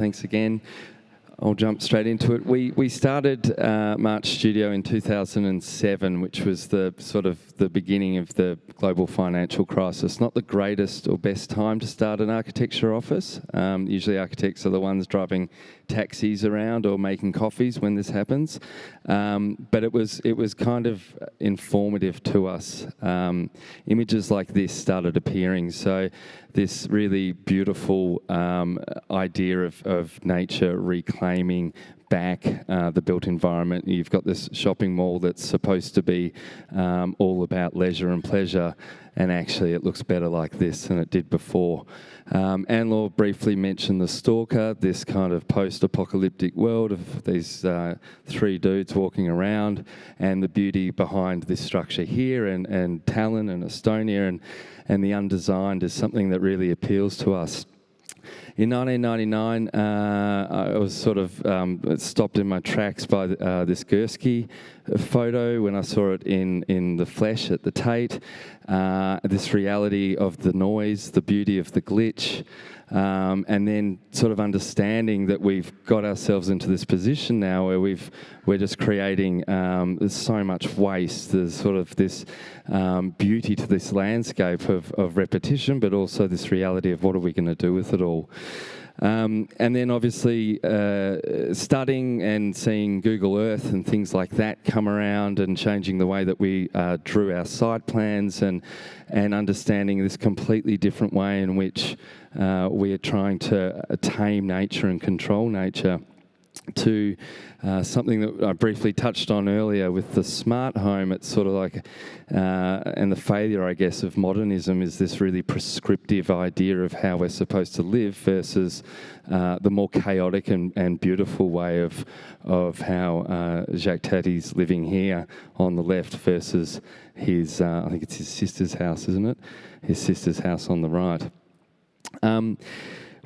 Thanks again. I'll jump straight into it. We started March Studio in 2007, which was the sort of the beginning of the global financial crisis. Not the greatest or best time to start an architecture office. Usually architects are the ones driving taxis around or making coffees when this happens. But it was kind of informative to us. Images like this started appearing. So this really beautiful idea of nature reclaiming back the built environment. You've got this shopping mall that's supposed to be all about leisure and pleasure, and actually it looks better like this than it did before. Anne-Laure briefly mentioned the stalker, this kind of post-apocalyptic world of these three dudes walking around, and the beauty behind this structure here, and Tallinn and Estonia, and the undesigned is something that really appeals to us. In 1999, I was sort of stopped in my tracks by this Gursky photo when I saw it in the flesh at the Tate. This reality of the noise, the beauty of the glitch, and then sort of understanding that we've got ourselves into this position now where we're just creating, there's so much waste, there's sort of this beauty to this landscape of repetition, but also this reality of what are we going to do with it all. And then obviously studying and seeing Google Earth and things like that come around and changing the way that we drew our site plans and understanding this completely different way in which we are trying to tame nature and control nature, to something that I briefly touched on earlier with the smart home. It's sort of like, and the failure, I guess, of modernism is this really prescriptive idea of how we're supposed to live versus the more chaotic and beautiful way of how Jacques Tati's living here on the left versus his, I think it's his sister's house, isn't it? His sister's house on the right.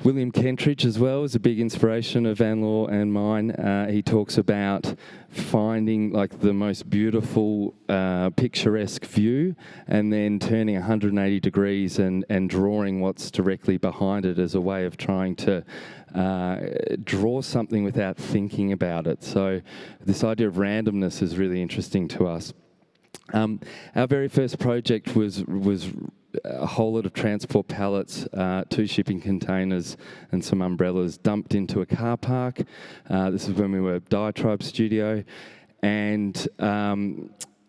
William Kentridge as well is a big inspiration of Anne-Laure and mine. He talks about finding like the most beautiful picturesque view and then turning 180 degrees and drawing what's directly behind it as a way of trying to draw something without thinking about it. So this idea of randomness is really interesting to us. Our very first project was a whole lot of transport pallets, 2 shipping containers and some umbrellas dumped into a car park. This is when we were Diatribe Studio. And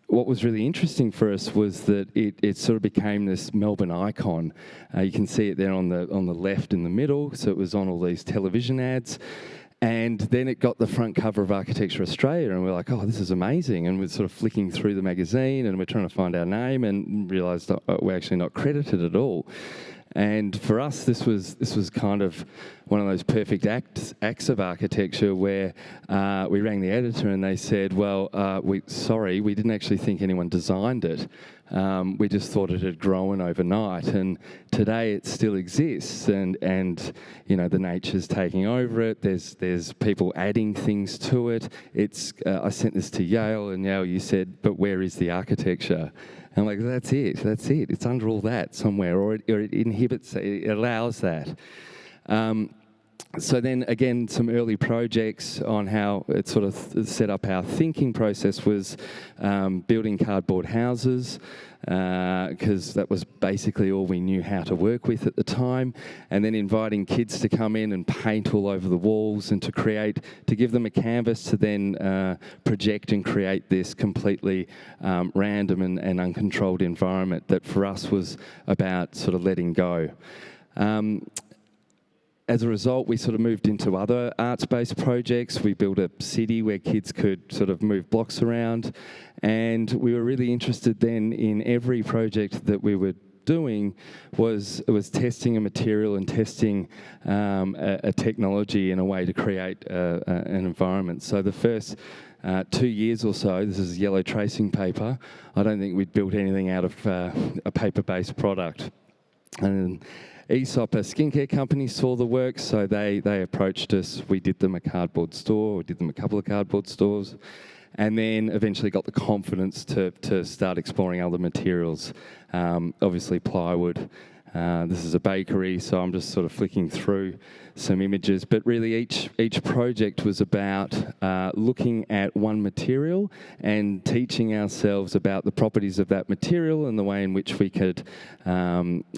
what was really interesting for us was that it sort of became this Melbourne icon. You can see it there on the left in the middle. So it was on all these television ads. And then it got the front cover of Architecture Australia, and we're like, oh, this is amazing. And we're sort of flicking through the magazine, and we're trying to find our name, and realised we're actually not credited at all. And for us, this was kind of one of those perfect acts of architecture where we rang the editor and they said, well, we didn't actually think anyone designed it. We just thought it had grown overnight, and today it still exists, and you know, the nature's taking over it. There's people adding things to it. I sent this to Yale, and Yale, you said, but where is the architecture? And I'm like, that's it. It's under all that somewhere, or it inhibits, it allows that. So then, again, some early projects on how it sort of set up our thinking process was building cardboard houses, because that was basically all we knew how to work with at the time, and then inviting kids to come in and paint all over the walls and to give them a canvas to then project and create this completely random and uncontrolled environment that for us was about sort of letting go. As a result, we sort of moved into other arts-based projects. We built a city where kids could sort of move blocks around. And we were really interested then in every project that we were doing was testing a material and testing a technology in a way to create an environment. So the first 2 years or so, this is yellow tracing paper, I don't think we'd built anything out of a paper-based product. And Aesop, a skincare company, saw the work, so they approached us. We did them a cardboard store, we did them a couple of cardboard stores, and then eventually got the confidence to start exploring other materials, obviously plywood, This is a bakery, so I'm just sort of flicking through some images. But really, each project was about looking at one material and teaching ourselves about the properties of that material and the way in which we could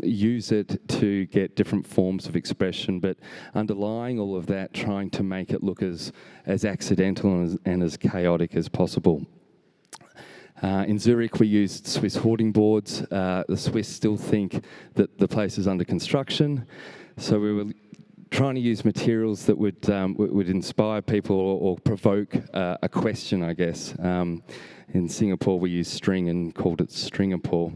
use it to get different forms of expression. But underlying all of that, trying to make it look as accidental and as chaotic as possible. In Zurich, we used Swiss hoarding boards. The Swiss still think that the place is under construction, so we were trying to use materials that would inspire people or provoke a question, I guess. In Singapore, we used string and called it Stringapore.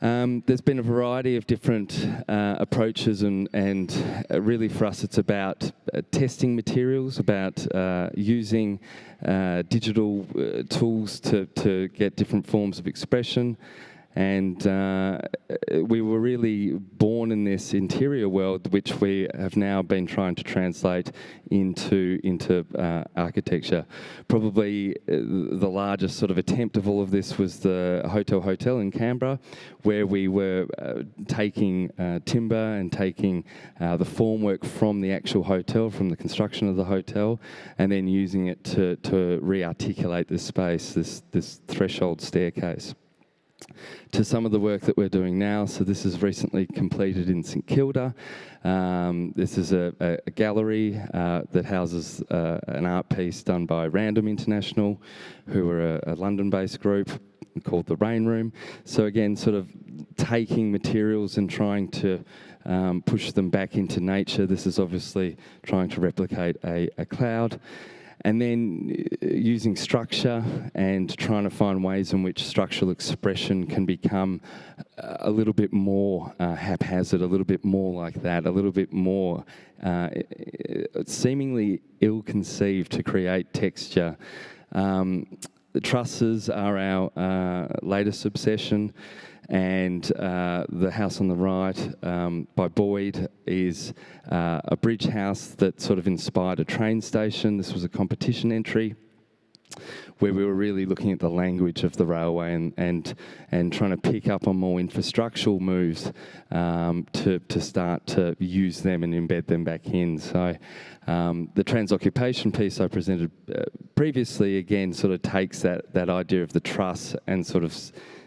There's been a variety of different approaches, and really for us it's about testing materials, about using digital tools to get different forms of expression. And we were really born in this interior world, which we have now been trying to translate into architecture. Probably the largest sort of attempt of all of this was the Hotel in Canberra, where we were taking timber and taking the formwork from the actual hotel, from the construction of the hotel, and then using it to re-articulate this space, this threshold staircase. To some of the work that we're doing now. So this is recently completed in St Kilda. This is a gallery that houses an art piece done by Random International, who are a London-based group called the Rain Room. So again, sort of taking materials and trying to push them back into nature. This is obviously trying to replicate a cloud. And then using structure and trying to find ways in which structural expression can become a little bit more haphazard, a little bit more like that, a little bit more seemingly ill-conceived to create texture. The trusses are our latest obsession. And the house on the right by Boyd is a bridge house that sort of inspired a train station. This was a competition entry where we were really looking at the language of the railway and trying to pick up on more infrastructural moves to start to use them and embed them back in. So the transoccupation piece I presented previously, again, sort of takes that idea of the truss and sort of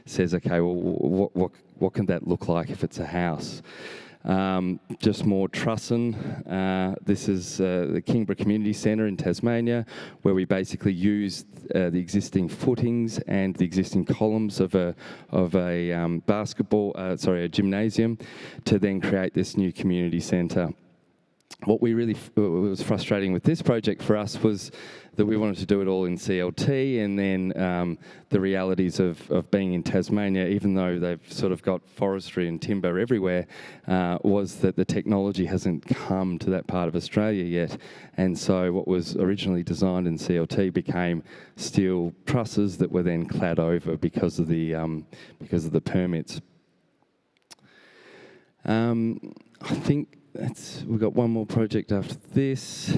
says, okay, well, what can that look like if it's a house? Just more trussing. This is the Kingborough Community Centre in Tasmania, where we basically used the existing footings and the existing columns of a gymnasium to then create this new community centre. What was frustrating with this project for us was that we wanted to do it all in CLT, and then the realities of being in Tasmania, even though they've sort of got forestry and timber everywhere, was that the technology hasn't come to that part of Australia yet. And so what was originally designed in CLT became steel trusses that were then clad over because of the permits. I think we've got one more project after this.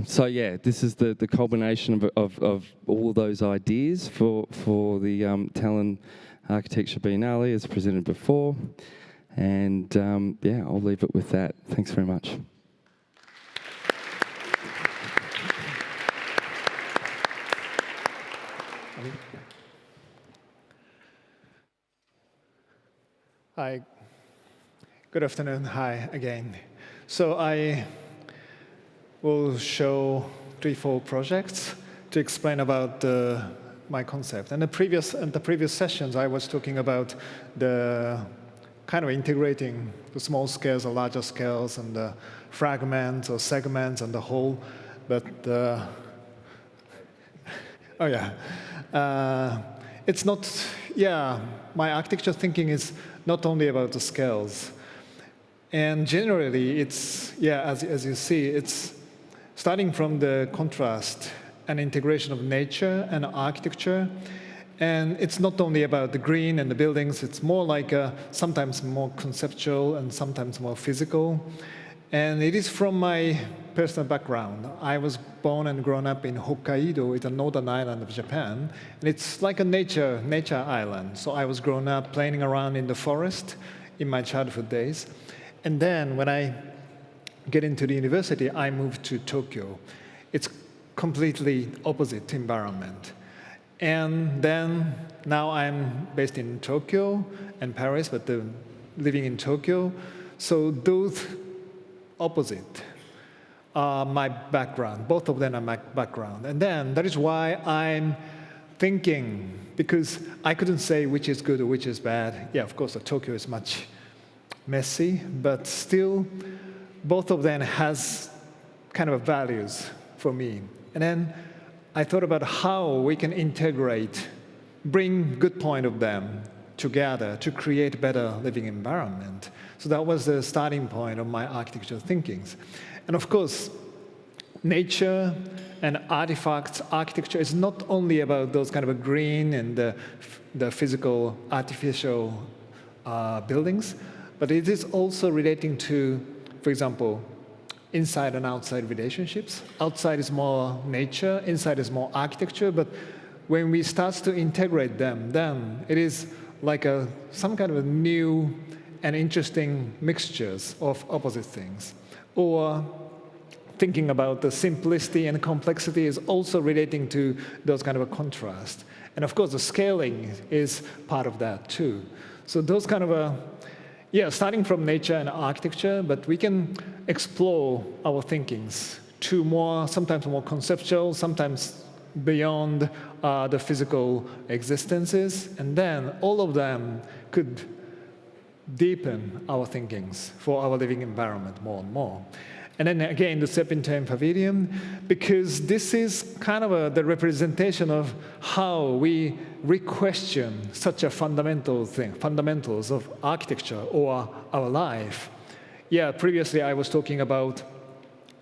So yeah, this is the culmination of all those ideas for the Tallinn Architecture Biennale as presented before. And yeah, I'll leave it with that. Thanks very much. Hi. Good afternoon. Hi again. So I will show 3-4 projects to explain about my concept. And the previous sessions, I was talking about the kind of integrating the small scales or larger scales and the fragments or segments and the whole. But oh yeah, it's not. Yeah, my architecture thinking is not only about the scales. And generally, it's, yeah, as you see, it's starting from the contrast and integration of nature and architecture. And it's not only about the green and the buildings, it's more like sometimes more conceptual and sometimes more physical. And it is from my personal background. I was born and grown up in Hokkaido, it's a northern island of Japan, and it's like a nature island. So I was grown up playing around in the forest in my childhood days. And then when I get into the university, I moved to Tokyo. It's completely opposite environment. And then now I'm based in Tokyo and Paris, but living in Tokyo. So those opposite are my background. Both of them are my background. And then that is why I'm thinking, because I couldn't say which is good or which is bad. Yeah, of course, Tokyo is much messy, but still both of them has kind of values for me. And then I thought about how we can integrate, bring good point of them together to create better living environment. So that was the starting point of my architectural thinkings. And of course, nature and artifacts, architecture is not only about those kind of a green and the physical, artificial buildings, but it is also relating to, for example, inside and outside relationships. Outside is more nature, inside is more architecture, but when we start to integrate them, then it is like some kind of a new and interesting mixtures of opposite things. Or thinking about the simplicity and complexity is also relating to those kind of a contrast. And of course, the scaling is part of that too. So those kind of starting from nature and architecture, but we can explore our thinkings to sometimes more conceptual, sometimes beyond the physical existences, and then all of them could deepen our thinkings for our living environment more and more. And then again, the Serpentine Pavilion, because this is kind of the representation of how we re-question such a fundamental thing, fundamentals of architecture or our life. Yeah, previously I was talking about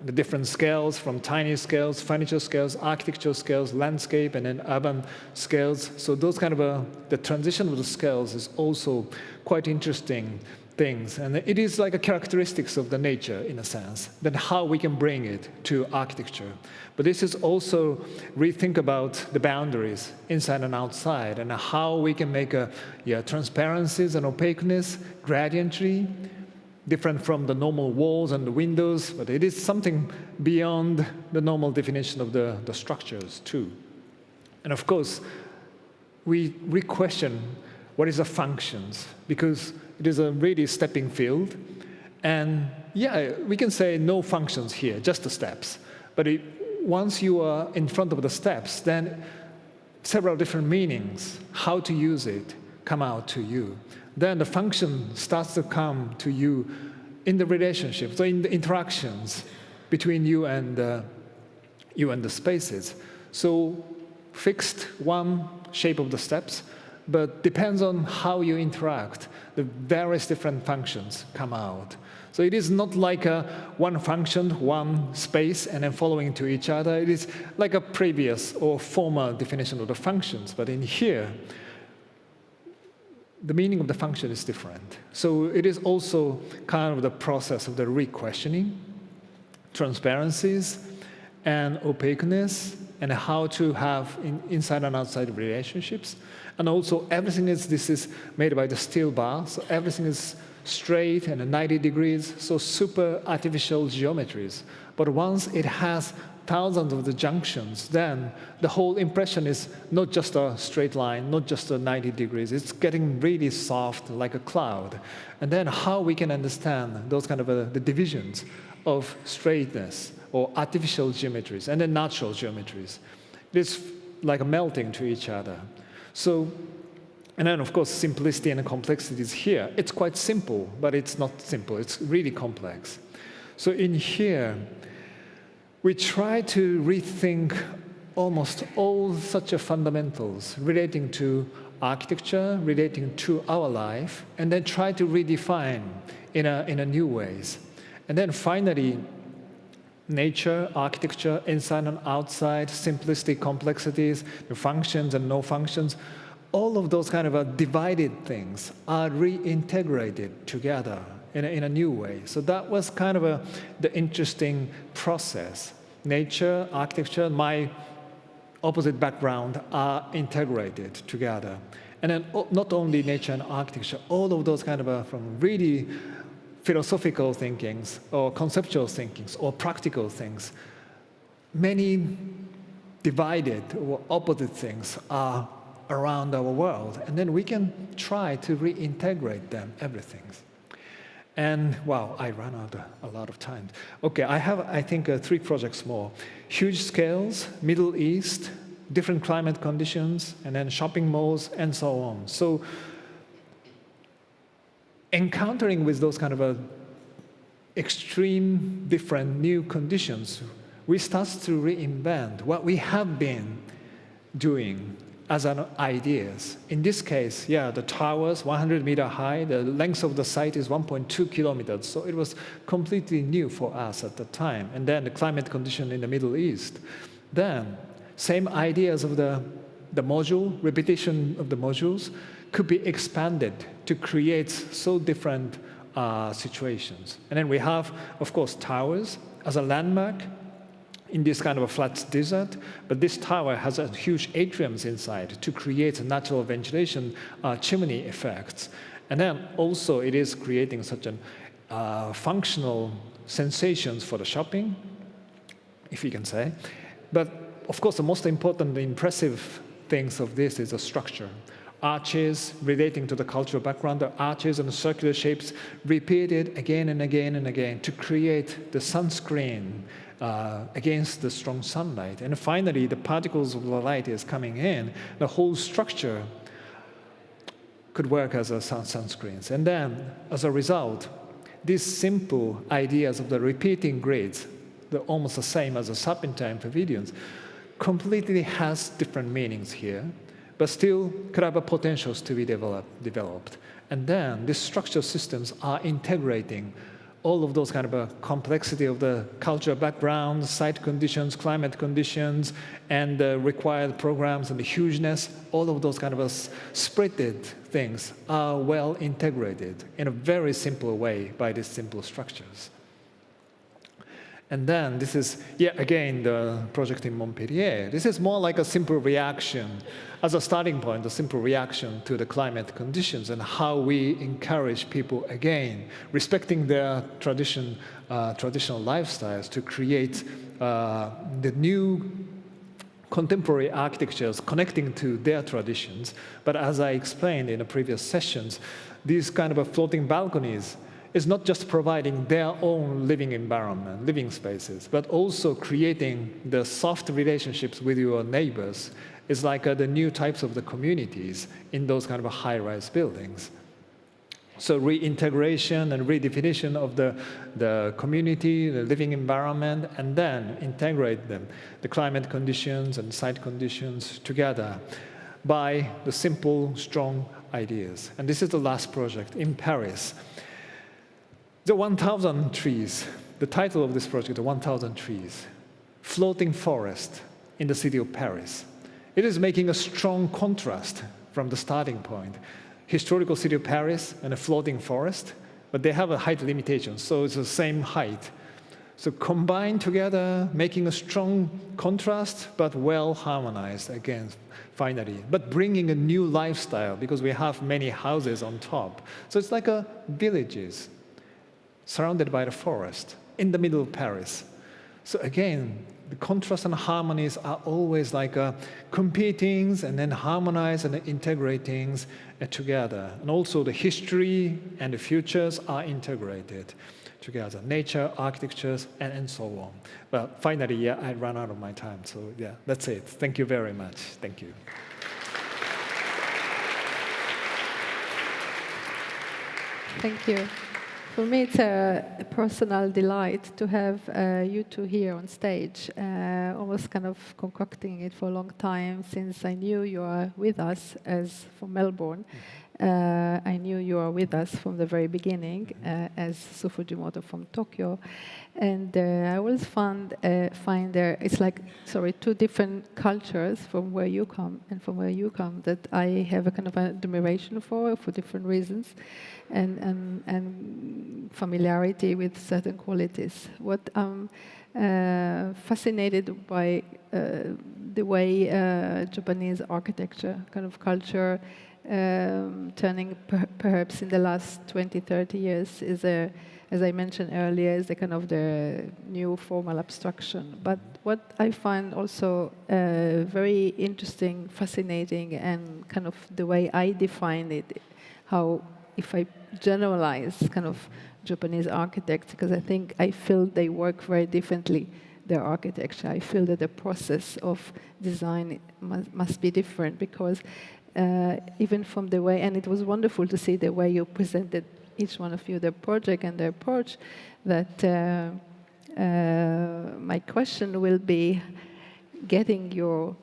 the different scales, from tiny scales, furniture scales, architectural scales, landscape, and then urban scales. So those kind of the transition of the scales is also quite interesting things. And it is like a characteristics of the nature, in a sense, then how we can bring it to architecture. But this is also rethink about the boundaries inside and outside, and how we can make transparencies and opaqueness, gradientry, different from the normal walls and the windows, but it is something beyond the normal definition of the structures too. And of course, we question what is the functions, because it is a really stepping field. And yeah, we can say no functions here, just the steps. But once you are in front of the steps, then several different meanings, how to use it, come out to you. Then the function starts to come to you in the relationship, so in the interactions between you and the spaces. So fixed one shape of the steps, but depends on how you interact. The various different functions come out. So it is not like one function, one space, and then following to each other. It is like a previous or former definition of the functions, but in here, the meaning of the function is different. So it is also kind of the process of the re-questioning, transparencies, and opaqueness, and how to have inside and outside relationships. And also this is made by the steel bar, so everything is straight and 90 degrees, so super artificial geometries. But once it has thousands of the junctions, then the whole impression is not just a straight line, not just a 90 degrees. It's getting really soft, like a cloud. And then how we can understand those kind of the divisions of straightness or artificial geometries and then natural geometries. It's like a melting to each other. So, and then of course, simplicity and complexity is here. It's quite simple, but it's not simple. It's really complex. So in here, we try to rethink almost all such fundamentals relating to architecture, relating to our life, and then try to redefine in a new ways. And then finally, nature, architecture, inside and outside, simplicity, complexities, the functions and no functions, all of those kind of divided things are reintegrated together in a new way. So that was kind of the interesting process. Nature, architecture, my opposite background are integrated together. And then not only nature and architecture, all of those kind of from really philosophical thinkings or conceptual thinkings or practical things, many divided or opposite things are around our world. And then we can try to reintegrate them, everything. And wow, I ran out a lot of time. Okay, I have, I think, 3 projects more. Huge scales, Middle East, different climate conditions, and then shopping malls, and so on. So encountering with those kind of extreme, different new conditions, we start to reinvent what we have been doing as ideas. In this case, yeah, the towers, 100-meter high, the length of the site is 1.2 kilometers, so it was completely new for us at the time. And then the climate condition in the Middle East. Then, same ideas of the module, repetition of the modules, could be expanded to create so different situations. And then we have, of course, towers as a landmark in this kind of a flat desert, but this tower has a huge atriums inside to create natural ventilation chimney effects. And then also it is creating such an functional sensations for the shopping, if you can say. But of course, the most important, impressive things of this is the structure. Arches relating to the cultural background, the arches and the circular shapes repeated again and again and again to create the sunscreen against the strong sunlight. And finally, the particles of the light is coming in. The whole structure could work as a sunscreens. And then, as a result, these simple ideas of the repeating grids, they're almost the same as the serpentine pavilions, completely has different meanings here, but still could have a potentials to be developed. And then these structural systems are integrating all of those kind of a complexity of the cultural background, site conditions, climate conditions, and the required programs and the hugeness, all of those kind of spreaded things are well integrated in a very simple way by these simple structures. And then this is, yet again, the project in Montpellier. This is more like a simple reaction, as a starting point, a simple reaction to the climate conditions and how we encourage people, again, respecting their traditional lifestyles to create the new contemporary architectures connecting to their traditions. But as I explained in the previous sessions, these kind of floating balconies is not just providing their own living environment, living spaces, but also creating the soft relationships with your neighbors. It's like the new types of the communities in those kind of high-rise buildings. So reintegration and redefinition of the community, the living environment, and then integrate them, the climate conditions and site conditions together by the simple, strong ideas. And this is the last project in Paris. The 1,000 trees, the title of this project, the 1,000 trees, floating forest in the city of Paris. It is making a strong contrast from the starting point. Historical city of Paris and a floating forest, but they have a height limitation, so it's the same height. So combined together, making a strong contrast, but well harmonized again, finally. But bringing a new lifestyle, because we have many houses on top. So it's like villages surrounded by the forest in the middle of Paris. So again, the contrast and harmonies are always like competing and then harmonized and integrating together. And also the history and the futures are integrated together. Nature, architectures, and so on. But finally, yeah, I ran out of my time. So yeah, that's it. Thank you very much. Thank you. Thank you. For me, it's a personal delight to have you two here on stage. Almost kind of concocting it for a long time since I knew you are with us as from Melbourne. I knew you are with us from the very beginning as Sou Fujimoto from Tokyo. And I always find there, it's like, two different cultures from where you come and from where you come that I have a kind of admiration for different reasons. And familiarity with certain qualities. What I'm fascinated by the way Japanese architecture, kind of culture, turning perhaps in the last 20, 30 years is as I mentioned earlier, is the kind of the new formal abstraction. But what I find also very interesting, fascinating, and kind of the way I define it, how if I generalize kind of Japanese architects, because I feel they work very differently, their architecture. I feel that the process of design must be different, because even from the way, and it was wonderful to see the way you presented, each one of you, their project and their approach, that my question will be getting your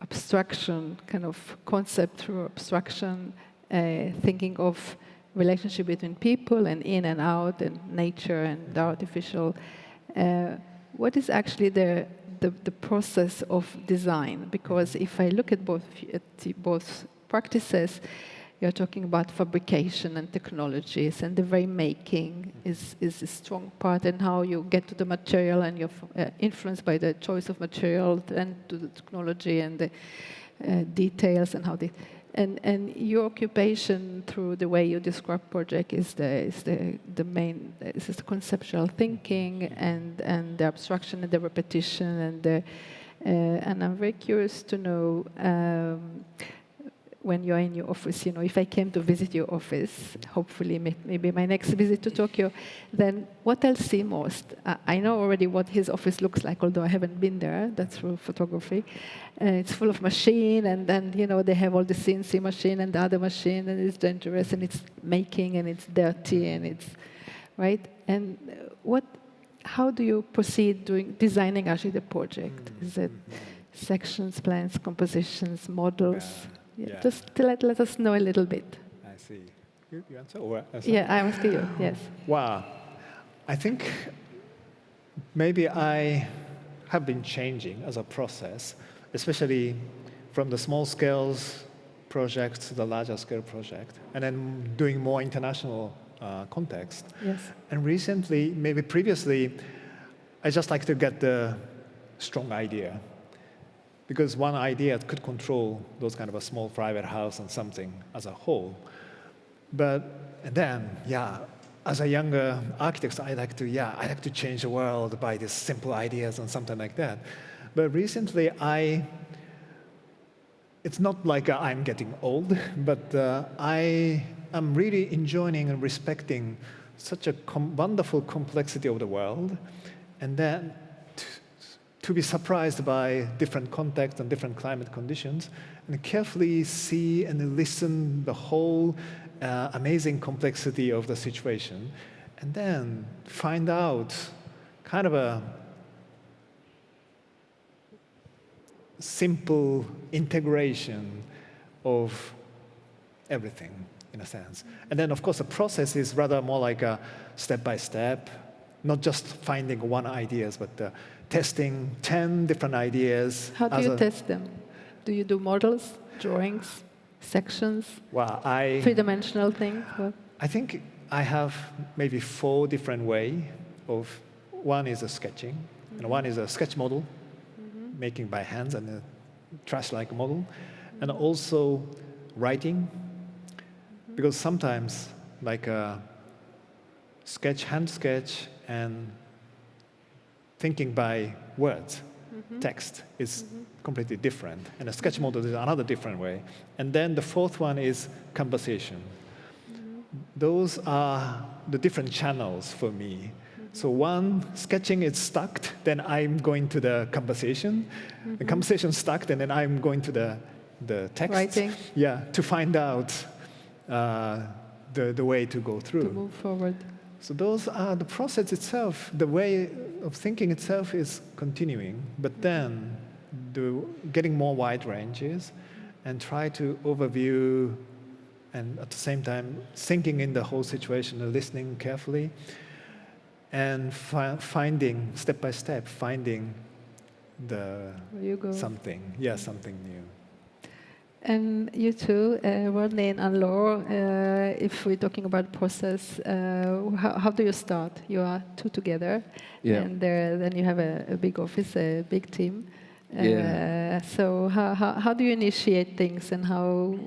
abstraction, kind of concept through abstraction, thinking of relationship between people and in and out and nature and the artificial. What is actually the process of design? Because if I look at both practices, you're talking about fabrication and technologies, and the very making is a strong part, and how you get to the material, and you're influenced by the choice of material and to the technology and the details and how they. And your occupation through the way you describe project is the main. This is the conceptual thinking and the abstraction and the repetition and I'm very curious to know. When you're in your office, if I came to visit your office, hopefully maybe my next visit to Tokyo, then what I'll see most, I know already what his office looks like, although I haven't been there, that's through photography. It's full of machine, and then, they have all the CNC machine and the other machine, and it's dangerous, and it's making, and it's dirty, and it's, right? And how do you proceed designing actually the project? Is it sections, plans, compositions, models? Yeah. Just to let us know a little bit. I see. You answer? Or yeah, I ask you, yes. Wow. I think maybe I have been changing as a process, especially from the small scales project to the larger scale project, and then doing more international context. Yes. And recently, maybe previously, I just like to get the strong idea. Because one idea could control those kind of a small private house and something as a whole. But then, as a younger architect, I like to change the world by these simple ideas and something like that. But recently, it's not like I'm getting old, but I am really enjoying and respecting such a wonderful complexity of the world, and then to be surprised by different contexts and different climate conditions, and carefully see and listen the whole amazing complexity of the situation, and then find out kind of a simple integration of everything, in a sense. And then, of course, the process is rather more like a step-by-step, not just finding one ideas, but testing 10 different ideas. How do you test them? Do you do models, drawings, sections, three-dimensional things? I think I have maybe 4 different ways of. One is a sketching, and one is a sketch model, making by hands, and a trash-like model, and also writing, because sometimes like a hand sketch, and thinking by words, text is completely different. And a sketch model is another different way. And then the 4th one is conversation. Those are the different channels for me. So one, sketching is stuck, then I'm going to the conversation. The conversation stuck, and then I'm going to the text. Writing. Yeah, to find out the way to go through. To move forward. So those are the process itself, the way of thinking itself is continuing, but then getting more wide ranges and try to overview, and at the same time thinking in the whole situation and listening carefully, and finding step by step, finding something, something new. And you too, Rodney and Anne-Laure, if we're talking about process, how do you start? You are two together, and then you have a big office, a big team. So how do you initiate things, and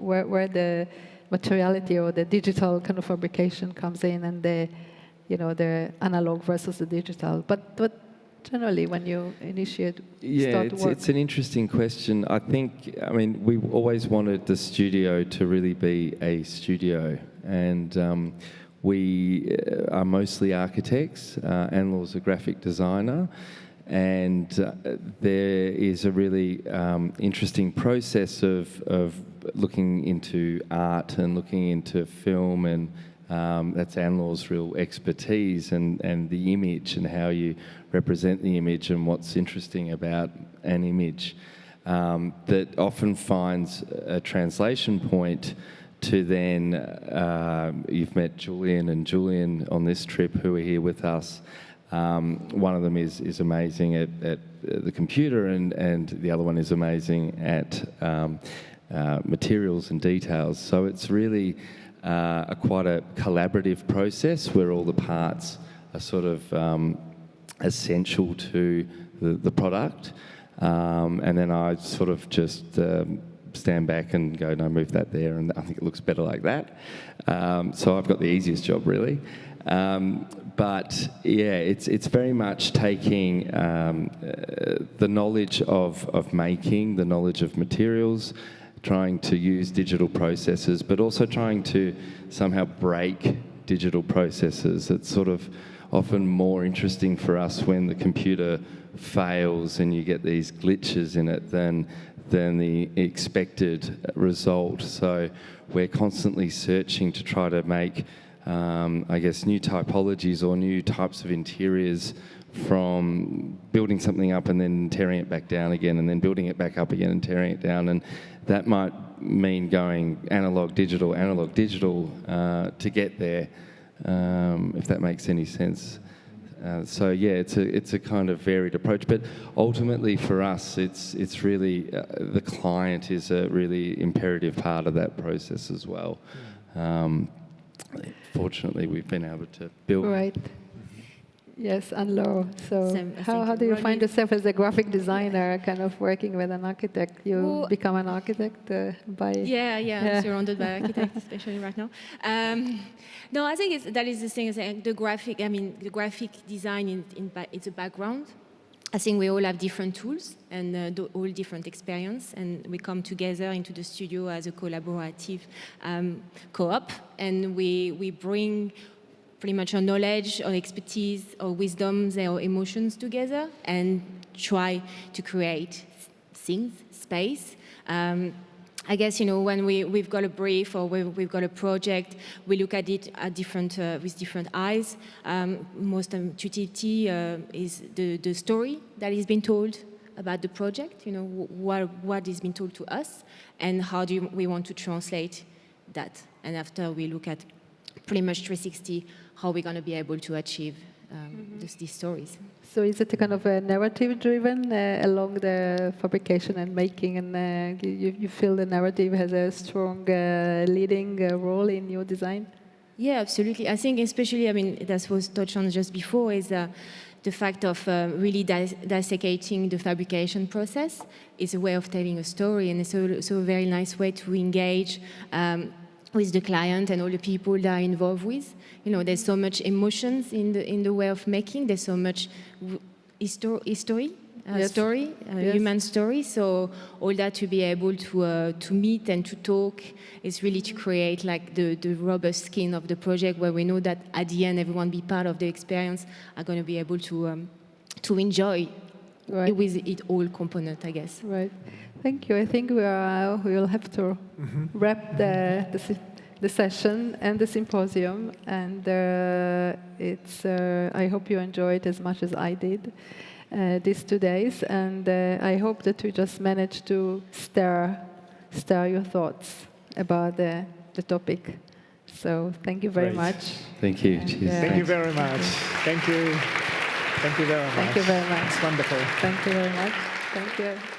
where the materiality or the digital kind of fabrication comes in, and the analog versus the digital? But generally, when you initiate, start work? It's an interesting question. I mean, we always wanted the studio to really be a studio, and we are mostly architects. Anne-Laure's a graphic designer, and there is a really interesting process of looking into art and looking into film, and that's Anne-Laure's real expertise, and the image and how you represent the image and what's interesting about an image that often finds a translation point to then, you've met Julian and Julian on this trip who are here with us. One of them is amazing at the computer, and the other one is amazing at materials and details. So it's really quite a collaborative process where all the parts are sort of essential to the product, and then I sort of just stand back and go, no, move that there, and I think it looks better like that. So I've got the easiest job, really. But yeah, it's very much taking the knowledge of making, the knowledge of materials, trying to use digital processes, but also trying to somehow break digital processes. It's sort of often more interesting for us when the computer fails and you get these glitches in it than the expected result. So we're constantly searching to try to make, I guess, new typologies or new types of interiors from building something up and then tearing it back down again, and then building it back up again and tearing it down. And that might mean going analog, digital, to get there, if that makes any sense. So yeah, it's a kind of varied approach, but ultimately for us, it's really the client is a really imperative part of that process as well. Fortunately, we've been able to build. Right. Yes, Anne-Laure. So how do you Rodney, find yourself as a graphic designer, kind of working with an architect? You become an architect by... Yeah, I'm surrounded by architects, especially right now. No, I think that is the thing. The graphic design, it's a background. I think we all have different tools and all different experience, and we come together into the studio as a collaborative co-op, and we bring pretty much our knowledge, our expertise, our wisdoms, our emotions together, and try to create things, space. I guess, when we've got a brief or we've got a project, we look at it at with different eyes. Most intuitively is the story that is being told about the project, what is being told to us, and how do we want to translate that. And after we look at pretty much 360, how we're going to be able to achieve these stories. So is it a kind of a narrative-driven along the fabrication and making, and you feel the narrative has a strong leading role in your design? Yeah, absolutely. I think especially, that was touched on just before, is the fact of really dissecting the fabrication process is a way of telling a story, and it's also a very nice way to engage with the client and all the people that are involved with. There's so much emotions in the way of making. There's so much history, story, human story. So all that to be able to meet and to talk is really to create like the robust skin of the project, where we know that at the end everyone be part of the experience are going to be able to enjoy with it all component, I guess. Right. Thank you. I think we will have to wrap the session and the symposium, and I hope you enjoyed as much as I did these 2 days, and I hope that we just managed to stir your thoughts about the topic. So thank you very much. Thank you. And, Cheers. Thank you very much. Thank you. Thank you very much. Thank you very much. It's wonderful. Thank you very much. Thank you.